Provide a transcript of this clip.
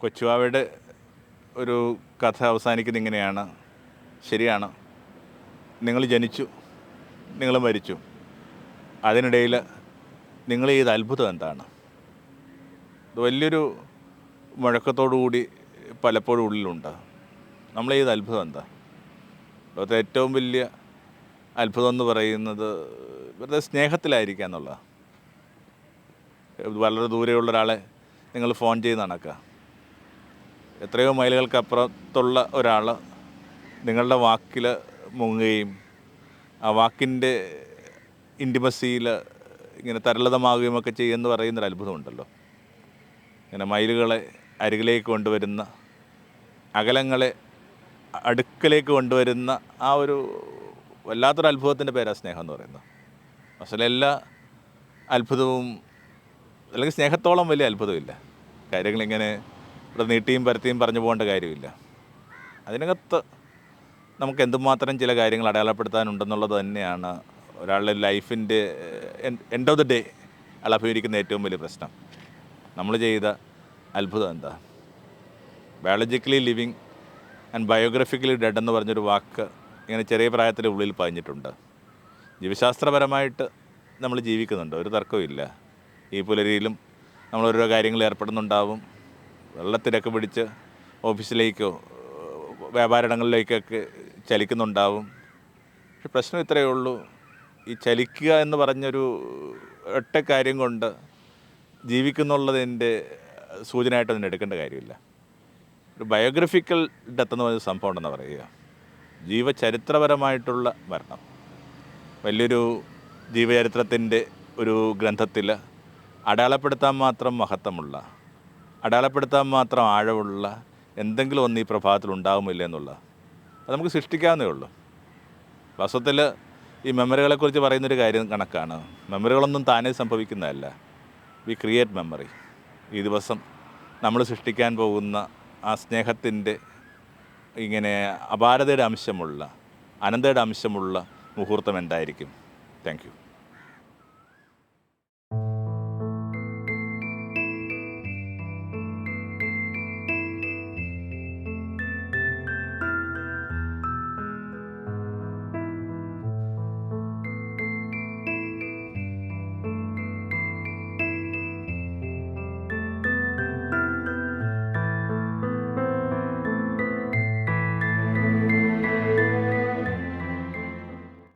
കൊച്ചുവാവയുടെ ഒരു കഥ അവസാനിക്കുന്നത് ഇങ്ങനെയാണ്. ശരിയാണ്, നിങ്ങൾ ജനിച്ചു, നിങ്ങൾ മരിച്ചു, അതിനിടയിൽ നിങ്ങൾ ചെയ്ത അത്ഭുതം എന്താണ്? ഇത് വലിയൊരു മുഴക്കത്തോടുകൂടി പലപ്പോഴും ഉള്ളിലുണ്ട്. നമ്മൾ ചെയ്ത അത്ഭുതം എന്താ? ലോകത്തെ ഏറ്റവും വലിയ അത്ഭുതം എന്ന് പറയുന്നത് വെറുതെ സ്നേഹത്തിലായിരിക്കുക എന്നുള്ളതാണ്. വളരെ ദൂരെയുള്ള ഒരാളെ നിങ്ങൾ ഫോൺ ചെയ്ത് നടക്കുക, എത്രയോ മൈലുകൾക്കപ്പുറത്തുള്ള ഒരാൾ നിങ്ങളുടെ വാക്കിൽ മുങ്ങുകയും ആ വാക്കിൻ്റെ ഇൻറ്റിമസിയിൽ ഇങ്ങനെ തരളിതമാകുകയും ഒക്കെ ചെയ്യുമെന്ന് പറയുന്നൊരു അത്ഭുതമുണ്ടല്ലോ. ഇങ്ങനെ മൈലുകളെ അരികിലേക്ക് കൊണ്ടുവരുന്ന, അകലങ്ങളെ അടുക്കലേക്ക് കൊണ്ടുവരുന്ന ആ ഒരു വല്ലാത്തൊരു അത്ഭുതത്തിൻ്റെ പേരാണ് സ്നേഹം എന്ന് പറയുന്നത്. പക്ഷേ എല്ലാ അത്ഭുതവും, അല്ലെങ്കിൽ സ്നേഹത്തോളം വലിയ അത്ഭുതമില്ല. കാര്യങ്ങളിങ്ങനെ ഇവിടെ നീട്ടിയും പരത്തിയും പറഞ്ഞു പോകേണ്ട കാര്യമില്ല. അതിനകത്ത് നമുക്ക് എന്തുമാത്രം ചില കാര്യങ്ങൾ അടയാളപ്പെടുത്താനുണ്ടെന്നുള്ളത് തന്നെയാണ് ഒരാളുടെ ലൈഫിൻ്റെ എൻഡ് ഓഫ് ദ ഡേ അയാൾ അഭിമുഖീകരിക്കുന്ന ഏറ്റവും വലിയ പ്രശ്നം. നമ്മൾ ചെയ്ത അത്ഭുതം എന്താ? Biologically living and biographically dead എന്ന് പറഞ്ഞൊരു വാക്ക് ഇങ്ങനെ ചെറിയ പ്രായത്തിൽ ഉള്ളിൽ പതിഞ്ഞിട്ടുണ്ട്. ജീവശാസ്ത്രപരമായിട്ട് നമ്മൾ ജീവിക്കുന്നുണ്ട്, ഒരു തർക്കവും. ഈ പുലരിയിലും നമ്മൾ ഓരോ കാര്യങ്ങളിൽ ഏർപ്പെടുന്നുണ്ടാവും. വെള്ളത്തിരക്ക് പിടിച്ച് ഓഫീസിലേക്കോ വ്യാപാരങ്ങളിലേക്കൊക്കെ ചലിക്കുന്നുണ്ടാവും. പക്ഷെ പ്രശ്നം ഇത്രയേ ഉള്ളൂ, ഈ ചലിക്കുക എന്ന് പറഞ്ഞൊരു ഒറ്റ കാര്യം കൊണ്ട് ജീവിക്കുന്നുള്ളതിൻ്റെ സൂചനയായിട്ട് അതിന് എടുക്കേണ്ട കാര്യമില്ല. ഒരു ബയോഗ്രഫിക്കൽ ഡെത്ത് എന്ന് പറഞ്ഞ സംഭവം ഉണ്ടെന്ന് പറയുക, ജീവചരിത്രപരമായിട്ടുള്ള മരണം. വലിയൊരു ജീവചരിത്രത്തിൻ്റെ ഒരു ഗ്രന്ഥത്തിൽ അടയാളപ്പെടുത്താൻ മാത്രം മഹത്വമുള്ള, അടയാളപ്പെടുത്താൻ മാത്രം ആഴമുള്ള എന്തെങ്കിലും ഒന്ന് ഈ പ്രഭാതത്തിൽ ഉണ്ടാകുമില്ല എന്നുള്ള അത് നമുക്ക് സൃഷ്ടിക്കാവുന്നേ ഉള്ളൂ. വാസ്തവത്തിൽ ഈ മെമ്മറികളെക്കുറിച്ച് പറയുന്നൊരു കാര്യം കണക്കാണ്. മെമ്മറികളൊന്നും താനേ സംഭവിക്കുന്നതല്ല, വി ക്രിയേറ്റ് മെമ്മറി. ഈ ദിവസം നമ്മൾ സൃഷ്ടിക്കാൻ പോകുന്ന ആ സ്നേഹത്തിൻ്റെ ഇങ്ങനെ അപാരതയുടെ അംശമുള്ള, അനന്തയുടെ അംശമുള്ള മുഹൂർത്തം എന്തായിരിക്കും? Thank you.